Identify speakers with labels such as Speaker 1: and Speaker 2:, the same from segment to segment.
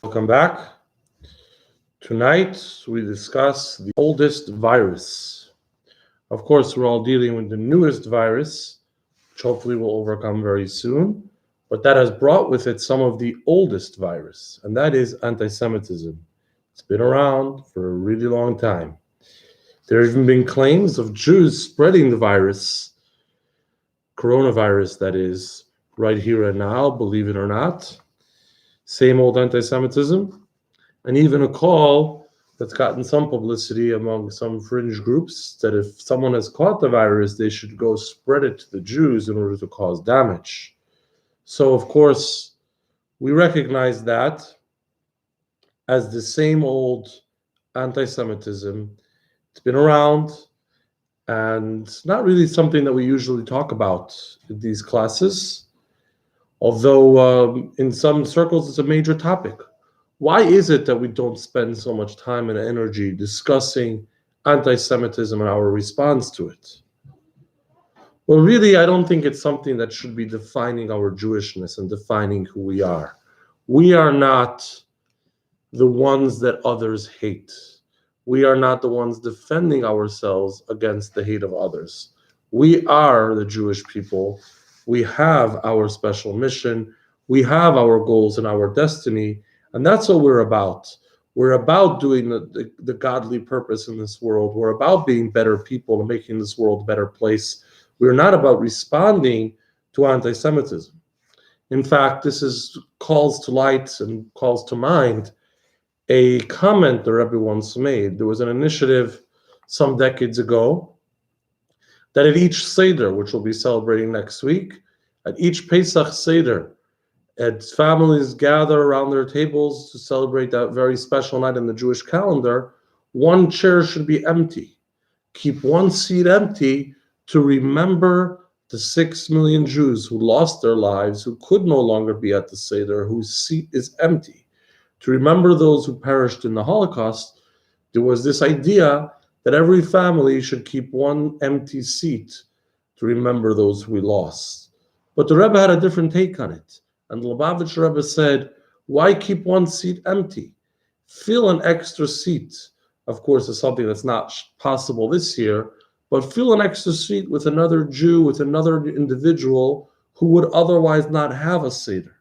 Speaker 1: Welcome back. Tonight we discuss the oldest virus. Of course, we're all dealing with the newest virus, which hopefully we'll overcome very soon. But that has brought with it some of the oldest virus, and that is anti-Semitism. It's been around for a really long time. There have even been claims of Jews spreading the virus, coronavirus that is, right here and now, believe it or not. Same old anti-Semitism. And even a call that's gotten some publicity among some fringe groups that if someone has caught the virus, they should go spread it to the Jews in order to cause damage. So, of course, we recognize that as the same old anti-Semitism. It's been around and not really something that we usually talk about in these classes, although in some circles it's a major topic. Why is it that we don't spend so much time and energy discussing anti-Semitism and our response to it? Well, really, I don't think it's something that should be defining our Jewishness and defining who we are. We are not the ones that others hate. We are not the ones defending ourselves against the hate of others. We are the Jewish people. We have our special mission. We have our goals and our destiny. And that's what we're about. We're about doing the godly purpose in this world. We're about being better people and making this world a better place. We're not about responding to anti-Semitism. In fact, this calls to light and calls to mind a comment the Rebbe once made. There was an initiative some decades ago that at each Seder, which we'll be celebrating next week, at each Pesach Seder, as families gather around their tables to celebrate that very special night in the Jewish calendar, one chair should be empty. Keep one seat empty to remember the 6 million Jews who lost their lives, who could no longer be at the Seder, whose seat is empty. To remember those who perished in the Holocaust, there was this idea that every family should keep one empty seat to remember those who we lost. But the Rebbe had a different take on it. And the Lubavitch Rebbe said, why keep one seat empty? Fill an extra seat. Of course, it's something that's not possible this year, but fill an extra seat with another Jew, with another individual who would otherwise not have a Seder.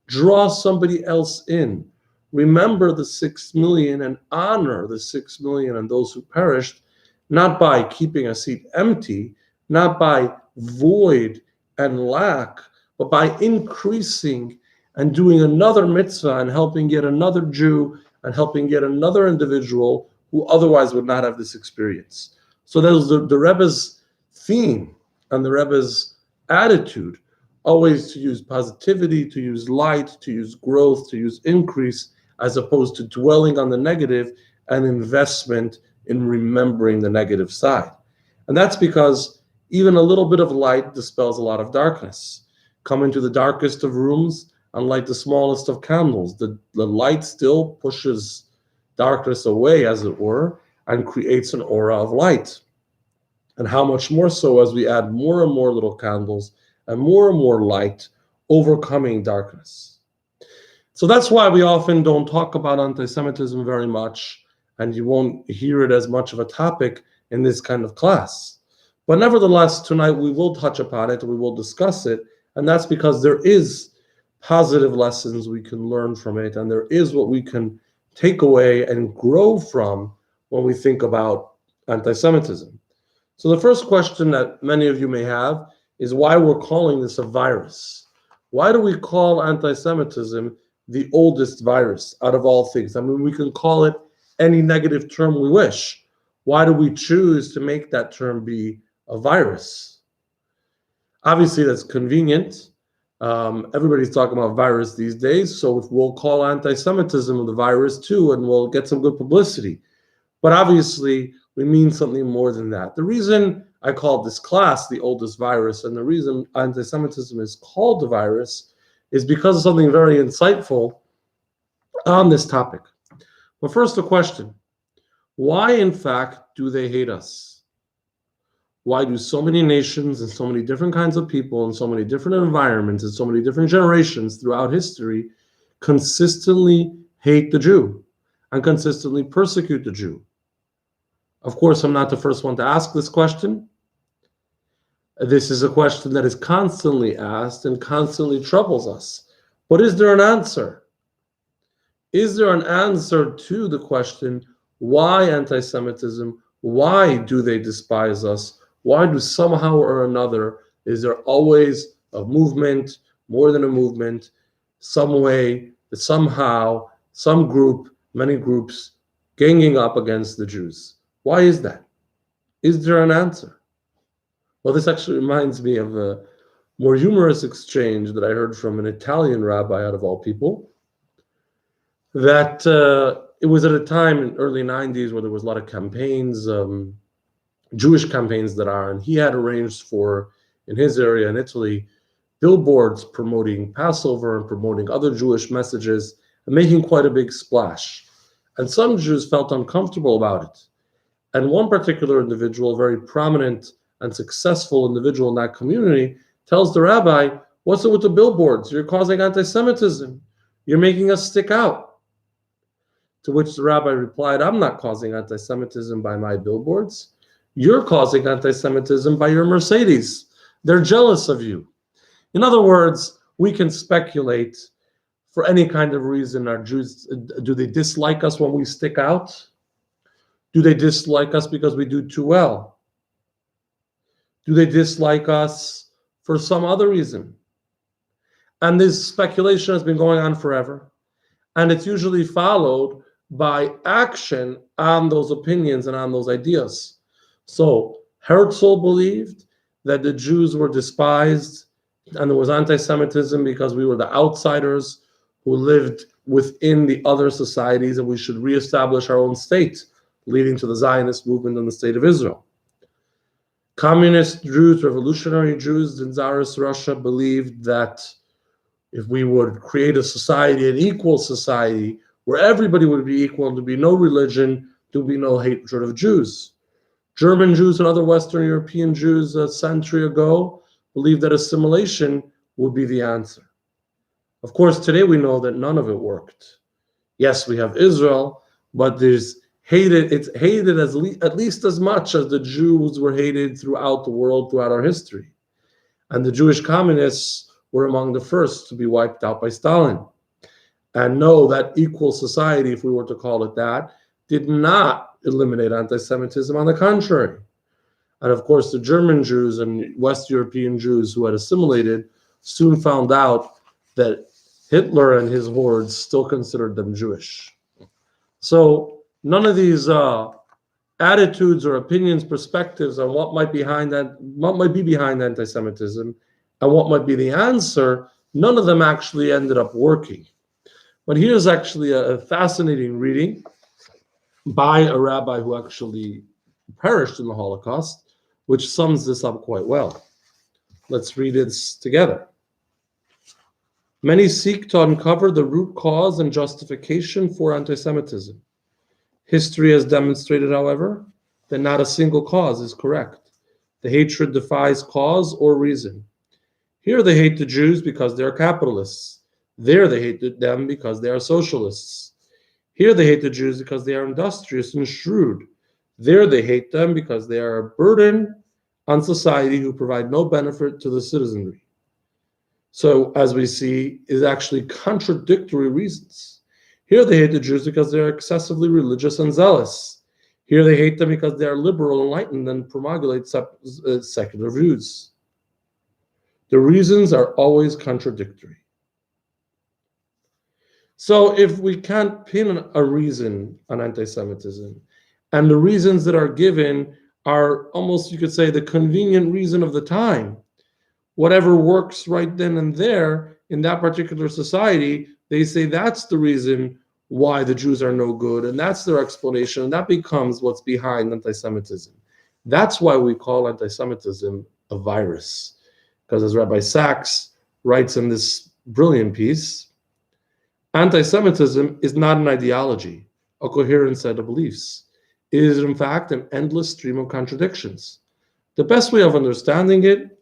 Speaker 1: Draw somebody else in. Remember the 6 million and honor the 6 million and those who perished, not by keeping a seat empty, not by void and lack, but by increasing and doing another mitzvah and helping yet another Jew and helping yet another individual who otherwise would not have this experience. So that was the Rebbe's theme and the Rebbe's attitude, always to use positivity, to use light, to use growth, to use increase, as opposed to dwelling on the negative and investment in remembering the negative side. And that's because even a little bit of light dispels a lot of darkness. Come into the darkest of rooms and light the smallest of candles. The light still pushes darkness away, as it were, and creates an aura of light. And how much more so as we add more and more little candles and more light, overcoming darkness. So that's why we often don't talk about anti-Semitism very much, and you won't hear it as much of a topic in this kind of class. But nevertheless, tonight we will touch upon it, we will discuss it, and that's because there is positive lessons we can learn from it, and there is what we can take away and grow from when we think about anti-Semitism. So the first question that many of you may have is why we're calling this a virus. Why do we call anti-Semitism the oldest virus out of all things? I mean, we can call it any negative term we wish. Why do we choose to make that term be a virus? Obviously, that's convenient. Everybody's talking about virus these days, so we'll call anti-Semitism the virus too, and we'll get some good publicity. But obviously, we mean something more than that. The reason I called this class the oldest virus, and the reason anti-Semitism is called a virus, is because of something very insightful on this topic. But first, a question. Why, in fact, do they hate us? Why do so many nations and so many different kinds of people and so many different environments and so many different generations throughout history consistently hate the Jew and consistently persecute the Jew? Of course, I'm not the first one to ask this question. This is a question that is constantly asked and constantly troubles us. But is there an answer? Is there an answer to the question, why anti-Semitism? Why do they despise us? Why do somehow or another, is there always a movement, more than a movement, some way, somehow, some group, many groups, ganging up against the Jews? Why is that? Is there an answer? Well, this actually reminds me of a more humorous exchange that I heard from an Italian rabbi, out of all people, that it was at a time in early 90s where there was a lot of campaigns, Jewish campaigns and he had arranged for, in his area in Italy, billboards promoting Passover and promoting other Jewish messages and making quite a big splash. And some Jews felt uncomfortable about it. And one particular individual, very prominent and successful individual in that community, tells the rabbi, "What's it with the billboards? You're causing anti-Semitism. You're making us stick out." To which the rabbi replied, "I'm not causing anti-Semitism by my billboards. You're causing anti-Semitism by your Mercedes. They're jealous of you." In other words, we can speculate for any kind of reason. Are Jews, do they dislike us when we stick out? Do they dislike us because we do too well? Do they dislike us for some other reason? And this speculation has been going on forever. And it's usually followed by action on those opinions and on those ideas. So Herzl believed that the Jews were despised and there was anti-Semitism because we were the outsiders who lived within the other societies and we should reestablish our own state, leading to the Zionist movement and the state of Israel. Communist Jews, revolutionary Jews in Tsarist Russia believed that if we would create a society, an equal society, where everybody would be equal, there'd be no religion, there'd be no hatred of Jews. German Jews and other Western European Jews a century ago believed that assimilation would be the answer. Of course, today we know that none of it worked. Yes, we have Israel, but it's hated at least as much as the Jews were hated throughout the world, throughout our history. And the Jewish communists were among the first to be wiped out by Stalin. And no, that equal society, if we were to call it that, did not eliminate anti-Semitism. On the contrary. And of course, the German Jews and West European Jews who had assimilated soon found out that Hitler and his hordes still considered them Jewish. So none of these attitudes or opinions, perspectives on what might be behind anti-Semitism and what might be the answer, none of them actually ended up working. But here's actually a fascinating reading by a rabbi who actually perished in the Holocaust, which sums this up quite well. Let's read it together. Many seek to uncover the root cause and justification for anti-Semitism. History has demonstrated, however, that not a single cause is correct. The hatred defies cause or reason. Here they hate the Jews because they are capitalists. There they hate them because they are socialists. Here they hate the Jews because they are industrious and shrewd. There they hate them because they are a burden on society who provide no benefit to the citizenry. So, as we see, is actually contradictory reasons. Here they hate the Jews because they are excessively religious and zealous. Here they hate them because they are liberal, enlightened, and promulgate secular views. The reasons are always contradictory. So if we can't pin a reason on anti-Semitism, and the reasons that are given are almost, you could say, the convenient reason of the time, whatever works right then and there in that particular society, they say that's the reason why the Jews are no good, and that's their explanation, and that becomes what's behind anti-Semitism. That's why we call anti-Semitism a virus. Because as Rabbi Sachs writes in this brilliant piece, anti-Semitism is not an ideology, a coherent set of beliefs. It is, in fact, an endless stream of contradictions. The best way of understanding it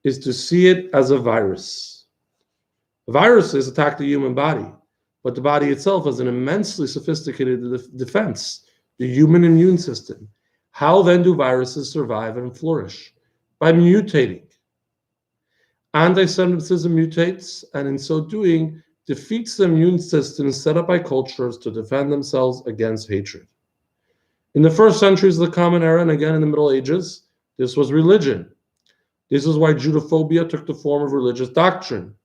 Speaker 1: is to see it as a virus. Viruses attack the human body. but the body itself has an immensely sophisticated defense, the human immune system. How then do viruses survive and flourish? By mutating. Anti-Semitism mutates, and in so doing, defeats the immune system set up by cultures to defend themselves against hatred. In the first centuries of the Common Era, and again in the Middle Ages, this was religion. This is why Judophobia took the form of religious doctrine.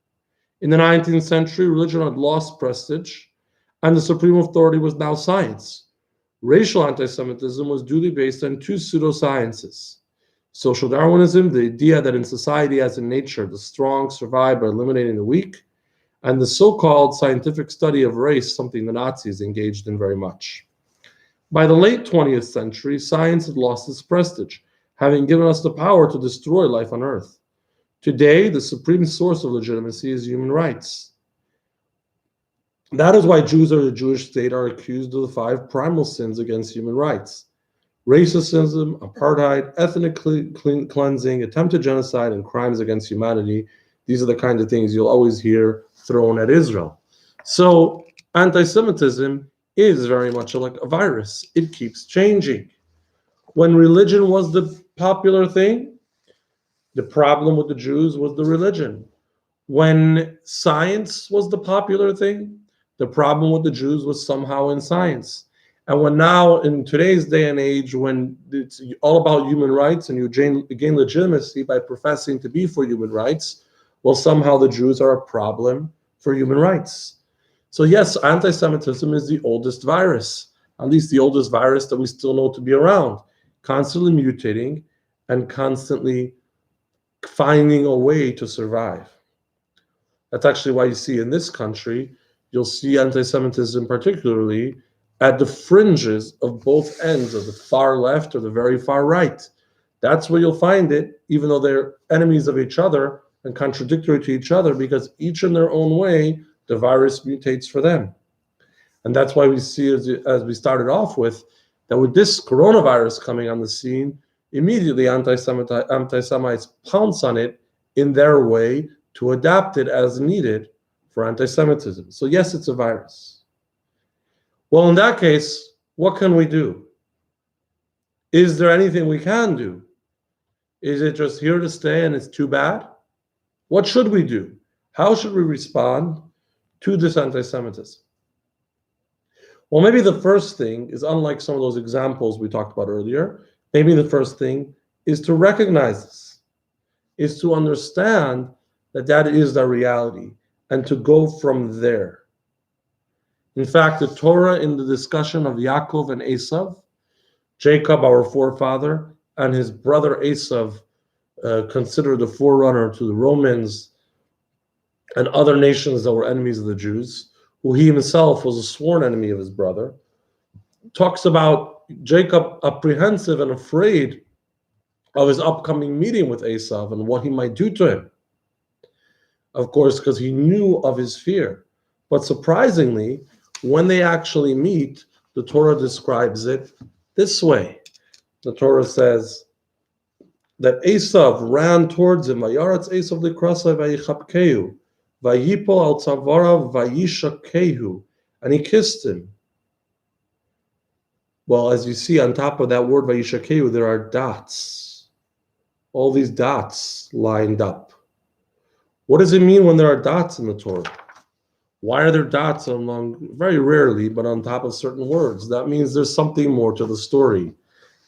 Speaker 1: In the 19th century, religion had lost prestige, and the supreme authority was now science. Racial anti-Semitism was duly based on two pseudosciences. Social Darwinism, the idea that in society as in nature, the strong survive by eliminating the weak, and the so-called scientific study of race, something the Nazis engaged in very much. By the late 20th century, science had lost its prestige, having given us the power to destroy life on Earth. Today, the supreme source of legitimacy is human rights. That is why Jews or the Jewish state are accused of the 5 primal sins against human rights: racism, apartheid, ethnic cleansing, attempted genocide, and crimes against humanity. These are the kind of things you'll always hear thrown at Israel. So anti-Semitism is very much like a virus. It keeps changing. When religion was the popular thing, the problem with the Jews was the religion. When science was the popular thing, the problem with the Jews was somehow in science. And when now, in today's day and age, when it's all about human rights and you gain legitimacy by professing to be for human rights, well, somehow the Jews are a problem for human rights. So yes, anti-Semitism is the oldest virus, at least the oldest virus that we still know to be around, constantly mutating and constantly finding a way to survive. That's actually why you see in this country, you'll see anti-Semitism particularly at the fringes of both ends of the far left or the very far right. That's where you'll find it, even though they're enemies of each other and contradictory to each other, because each in their own way, the virus mutates for them. And that's why we see, as we started off with, that with this coronavirus coming on the scene, immediately anti-Semites pounce on it in their way to adapt it as needed for anti-Semitism. So yes, it's a virus. Well, in that case, what can we do? Is there anything we can do? Is it just here to stay and it's too bad? What should we do? How should we respond to this anti-Semitism? Well, maybe the first thing is, unlike some of those examples we talked about earlier, maybe the first thing is to recognize this, is to understand that that is the reality, and to go from there. In fact, the Torah, in the discussion of Yaakov and Esav, Jacob, our forefather, and his brother Esav, considered the forerunner to the Romans and other nations that were enemies of the Jews, who he himself was a sworn enemy of his brother, talks about Jacob apprehensive and afraid of his upcoming meeting with Esav and what he might do to him. Of course, because he knew of his fear. But surprisingly, when they actually meet, the Torah describes it this way. The Torah says that Esav ran towards him, Vayaratz Esav likrasai vayichapkehu, vayipol al tzavarav vayishakehu, and he kissed him. Well, as you see on top of that word vayishakehu, there are dots. All these dots lined up. What does it mean when there are dots in the Torah? Why are there dots among, very rarely, but on top of certain words? That means there's something more to the story.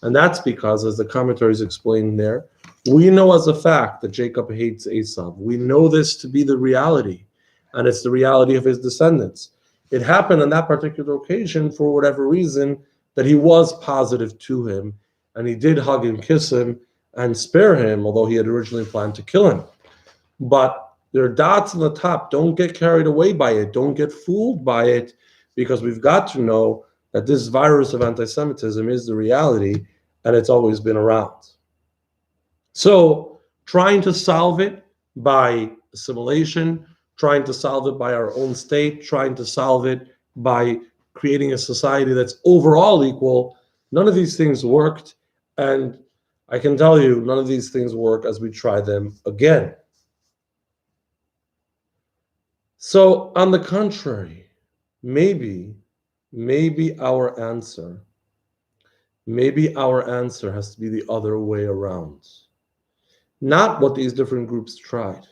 Speaker 1: And that's because, as the commentaries explain there, we know as a fact that Jacob hates Esav. We know this to be the reality, and it's the reality of his descendants. It happened on that particular occasion, for whatever reason, that he was positive to him, and he did hug and kiss him and spare him, although he had originally planned to kill him. But there are dots on the top. Don't get carried away by it. Don't get fooled by it, because we've got to know that this virus of anti-Semitism is the reality, and it's always been around. So trying to solve it by assimilation, trying to solve it by our own state, trying to solve it by creating a society that's overall equal, none of these things worked. And I can tell you, none of these things work as we try them again. So on the contrary, maybe, maybe our answer, maybe our answer has to be the other way around. Not what these different groups tried.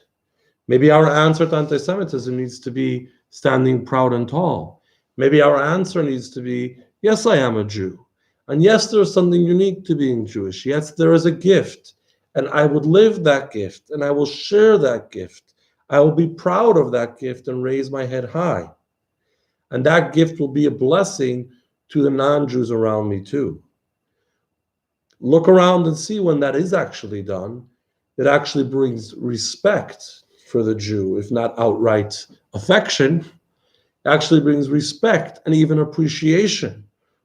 Speaker 1: Maybe our answer to anti Semitism needs to be standing proud and tall. Maybe our answer needs to be yes, I am a Jew. And yes, there is something unique to being Jewish. Yes, there is a gift. And I would live that gift and I will share that gift. I will be proud of that gift and raise my head high. And that gift will be a blessing to the non Jews around me too. Look around and see when that is actually done. It actually brings respect for the Jew, if not outright affection. It actually brings respect and even appreciation.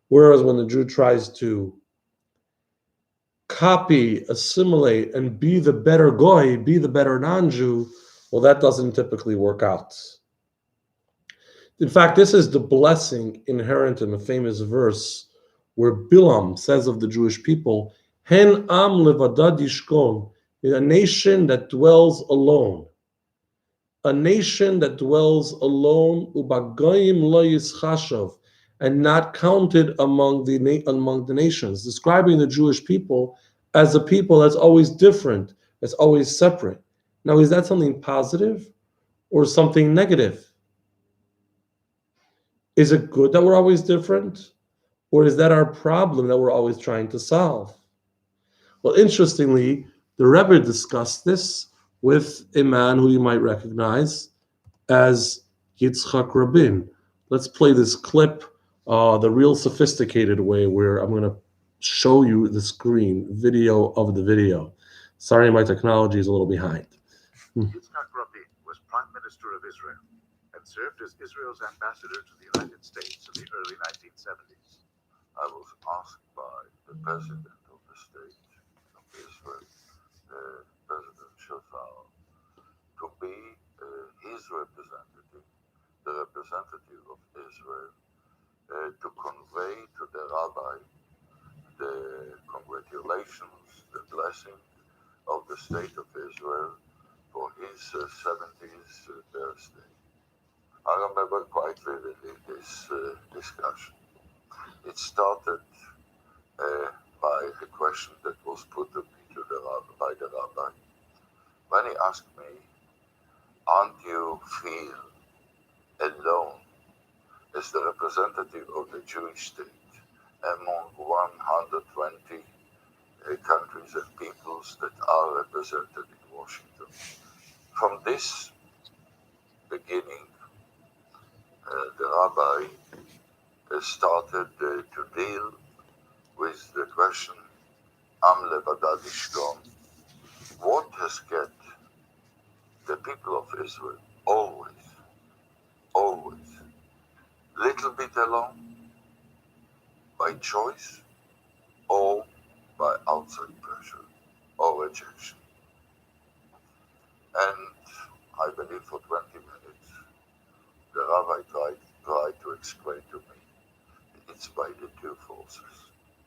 Speaker 1: Whereas when the Jew tries to copy, assimilate, and be the better goy, be the better non-Jew, well, that doesn't typically work out. In fact, this is the blessing inherent in the famous verse where Bilam says of the Jewish people, Hen am levadad yishkon, a nation that dwells alone. A nation that dwells alone, ubagayim lo yischashav, and not counted among the nations, describing the Jewish people as a people that's always different, that's always separate. Now, is that something positive or something negative? Is it good that we're always different? Or is that our problem that we're always trying to solve? Well, interestingly, the Rebbe discussed this with a man who you might recognize as Yitzchak Rabin. Let's play this clip, the real sophisticated way, where I'm going to show you the screen video of the video. Sorry, my technology is a little behind.
Speaker 2: Yitzchak Rabin was Prime Minister of Israel and served as Israel's ambassador to the United States in the early 1970s.
Speaker 3: I was asked by the President of the State of Israel, President Shofar, to be his representative, the representative of Israel, to convey to the rabbi the congratulations, the blessing of the State of Israel for his 70th birthday. I remember quite vividly this discussion. It started by a question that was put to me by the rabbi, when he asked me, aren't you feel alone as the representative of the Jewish state among 120 countries and peoples that are represented in Washington? From this beginning, the rabbi started to deal with the question, Am levadad yishkon, what has kept the people of Israel always, little bit alone, by choice or by outside pressure or rejection. And I believe for 20 minutes, the rabbi tried to explain to me it's by the two forces,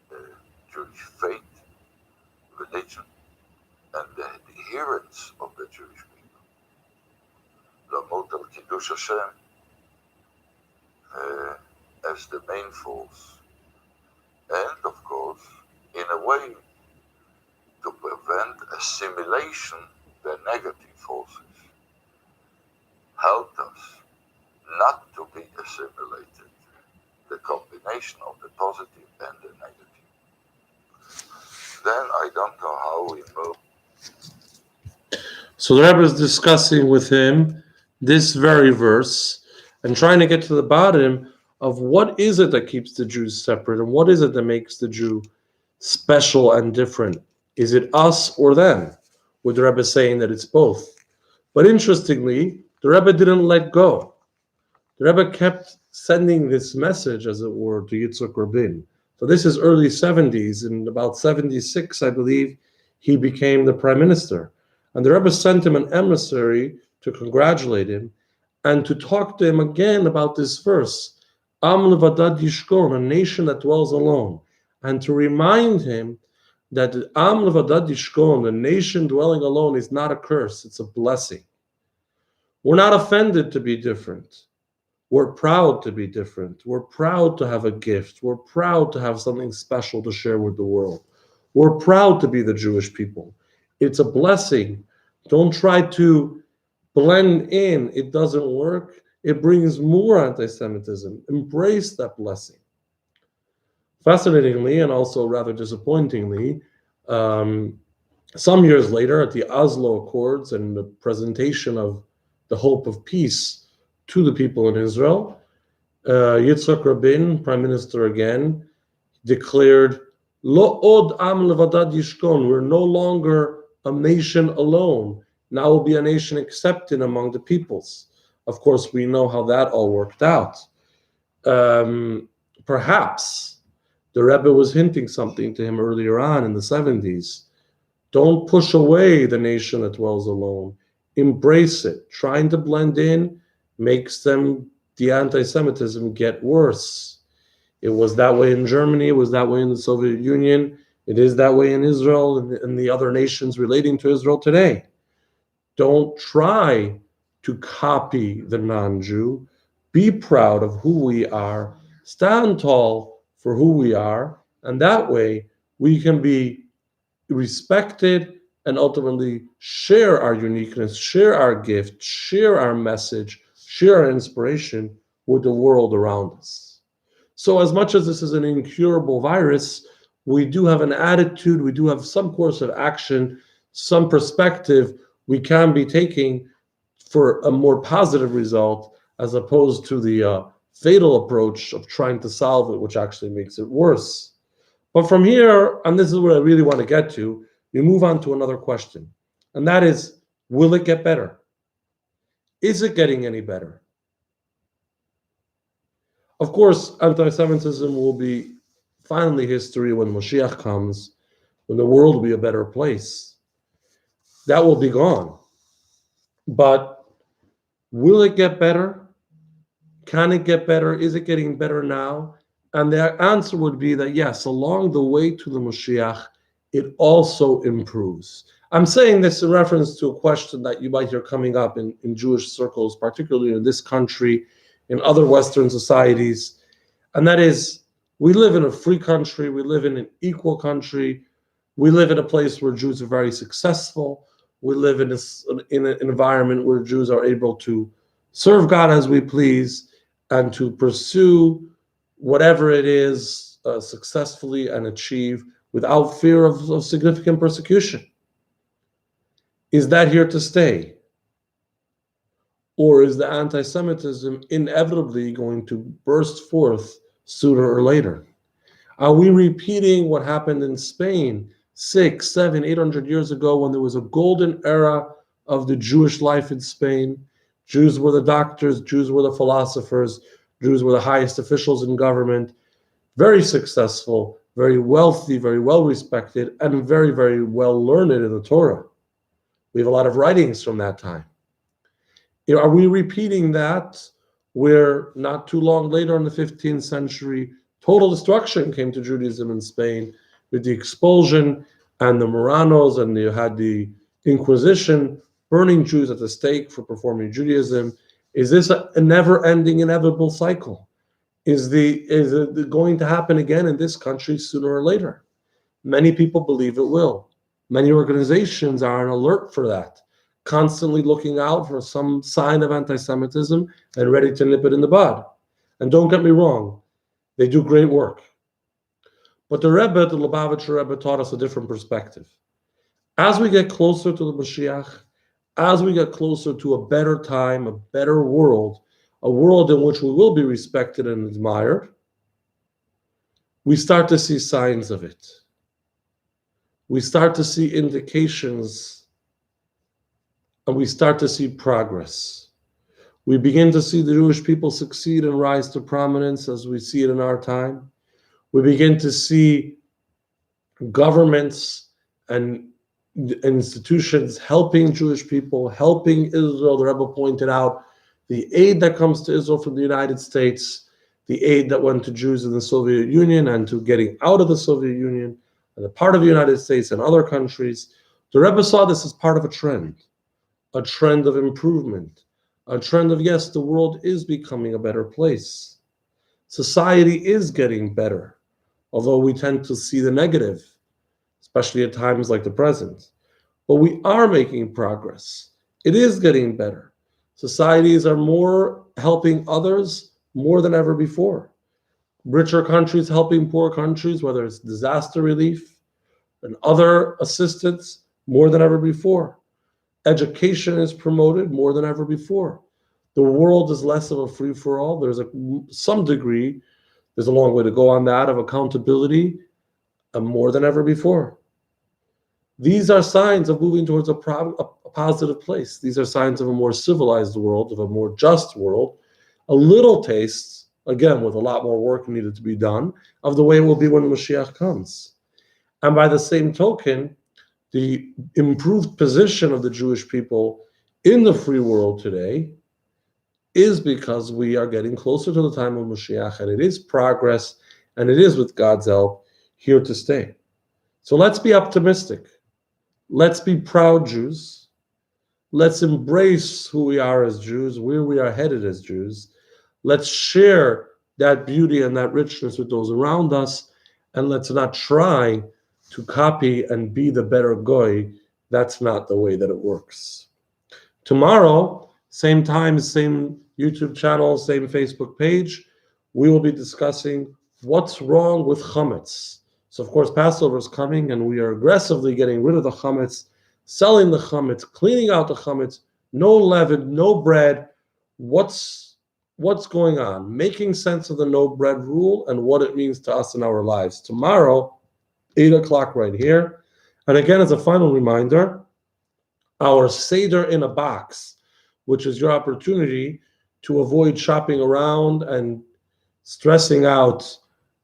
Speaker 3: the Jewish faith, religion, and the adherence of the Jewish people. Lamot al Kiddush Hashem as the main force, and of course, in a way, to prevent assimilation, the negative forces helped us not to be assimilated, the combination of the positive and the negative. Then I don't know how we move.
Speaker 1: So the Rebbe is discussing with him this very verse and trying to get to the bottom of what is it that keeps the Jews separate and what is it that makes the Jew special and different. Is it us or them? With the Rebbe saying that it's both. But interestingly, the Rebbe didn't let go. The Rebbe kept sending this message, as it were, to Yitzchak Rabin. So this is early 70s. In about 76, I believe, he became the prime minister. And the Rebbe sent him an emissary to congratulate him and to talk to him again about this verse, Am levadad yishkon, a nation that dwells alone, and to remind him that Am levadad yishkon, a nation dwelling alone, is not a curse, it's a blessing. We're not offended to be different. We're proud to be different. We're proud to have a gift. We're proud to have something special to share with the world. We're proud to be the Jewish people. It's a blessing. Don't try to blend in. It doesn't work. It brings more anti Semitism. Embrace that blessing. Fascinatingly, and also rather disappointingly, um, some years later, at the Oslo Accords and the presentation of the hope of peace to the people in Israel, Yitzhak Rabin, prime minister again, declared, Lo od am levadad yishkon, we're no longer a nation alone. Now we'll be a nation accepted among the peoples. Of course, we know how that all worked out. Perhaps the Rebbe was hinting something to him earlier on in the 70s. Don't push away the nation that dwells alone. Embrace it. Trying to blend in makes the anti-Semitism get worse. It was that way in Germany. It was that way in the Soviet Union. It is that way in Israel and the other nations relating to Israel today. Don't try to copy the non-Jew. Be proud of who we are. Stand tall for who we are. And that way we can be respected and ultimately share our uniqueness, share our gift, share our message, share our inspiration with the world around us. So, as much as this is an incurable virus, we do have an attitude, we do have some course of action, some perspective we can be taking for a more positive result as opposed to the fatal approach of trying to solve it, which actually makes it worse. But from here, and this is what I really want to get to, we move on to another question. And that is, will it get better? Is it getting any better? Of course, anti-Semitism will be finally history when Moshiach comes, when the world will be a better place. That will be gone. But will it get better? Can it get better? Is it getting better now? And the answer would be that yes, along the way to the Moshiach, it also improves. I'm saying this in reference to a question that you might hear coming up in Jewish circles, particularly in this country, in other Western societies. And that is, we live in a free country, we live in an equal country, we live in a place where Jews are very successful, we live in an environment where Jews are able to serve God as we please and to pursue whatever it is successfully and achieve without fear of significant persecution. Is that here to stay? Or is the anti-Semitism inevitably going to burst forth sooner or later? Are we repeating what happened in Spain 600, 700, 800 years ago when there was a golden era of the Jewish life in Spain? Jews were the doctors, Jews were the philosophers, Jews were the highest officials in government, very successful, very wealthy, very well respected, and very, very well learned in the Torah. We have a lot of writings from that time. Are we repeating that where not too long later in the 15th century, total destruction came to Judaism in Spain with the expulsion and the Moranos, and you had the Inquisition burning Jews at the stake for performing Judaism? Is this a never-ending, inevitable cycle? Is it going to happen again in this country sooner or later? Many people believe it will. Many organizations are on alert for that, constantly looking out for some sign of anti-Semitism and ready to nip it in the bud. And don't get me wrong, they do great work. But the Rebbe, the Lubavitcher Rebbe, taught us a different perspective. As we get closer to the Mashiach, as we get closer to a better time, a better world, a world in which we will be respected and admired, we start to see signs of it. We start to see indications, and we start to see progress. We begin to see the Jewish people succeed and rise to prominence as we see it in our time. We begin to see governments and institutions helping Jewish people, helping Israel. The Rebbe pointed out the aid that comes to Israel from the United States, the aid that went to Jews in the Soviet Union and to getting out of the Soviet Union, and a part of the United States and other countries. The Rebbe saw this as part of a trend of improvement, A trend of, yes, the world is becoming a better place. Society is getting better, although we tend to see the negative, especially at times like the present. But we are making progress. It is getting better. Societies are more helping others more than ever before. Richer countries helping poor countries, whether it's disaster relief and other assistance, more than ever before. Education is promoted more than ever before. The world is less of a free for all. There's some degree, there's a long way to go on that, of accountability more than ever before. These are signs of moving towards a positive place. These are signs of a more civilized world, of a more just world. A little taste, again, with a lot more work needed to be done, of the way it will be when the Mashiach comes. And by the same token, the improved position of the Jewish people in the free world today is because we are getting closer to the time of Mashiach, and it is progress, and it is, with God's help, here to stay. So let's be optimistic. Let's be proud Jews. Let's embrace who we are as Jews, where we are headed as Jews. Let's share that beauty and that richness with those around us, and let's not try to copy and be the better goy. That's not the way that it works. Tomorrow, same time, same YouTube channel, same Facebook page, we will be discussing what's wrong with chametz. So, of course, Passover is coming, and we are aggressively getting rid of the chametz, selling the chametz, cleaning out the chametz, no leaven, no bread. What's going on? Making sense of the no bread rule and what it means to us in our lives. Tomorrow, 8 o'clock right here. And again, as a final reminder, our Seder in a box, which is your opportunity to avoid shopping around and stressing out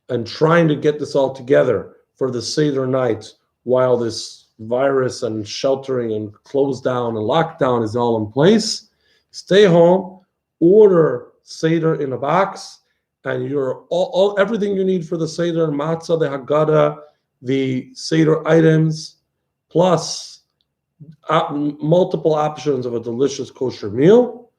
Speaker 1: and trying to get this all together for the Seder night while this virus and sheltering and close down and lockdown is all in place. Stay home, order Seder in a box, and you're all everything you need for the Seder, matzah, the Haggadah, the Seder items, plus multiple options of a delicious kosher meal.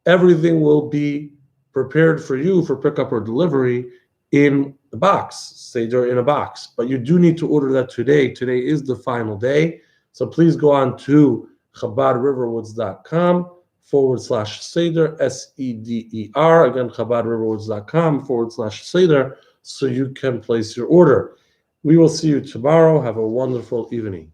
Speaker 1: Everything will be prepared for you for pickup or delivery in the box, Seder in a box. But you do need to order that today. Today is the final day. So please go on to chabadriverwoods.com/Seder, SEDER. Again, chabadriverwoods.com/Seder, so you can place your order. We will see you tomorrow. Have a wonderful evening.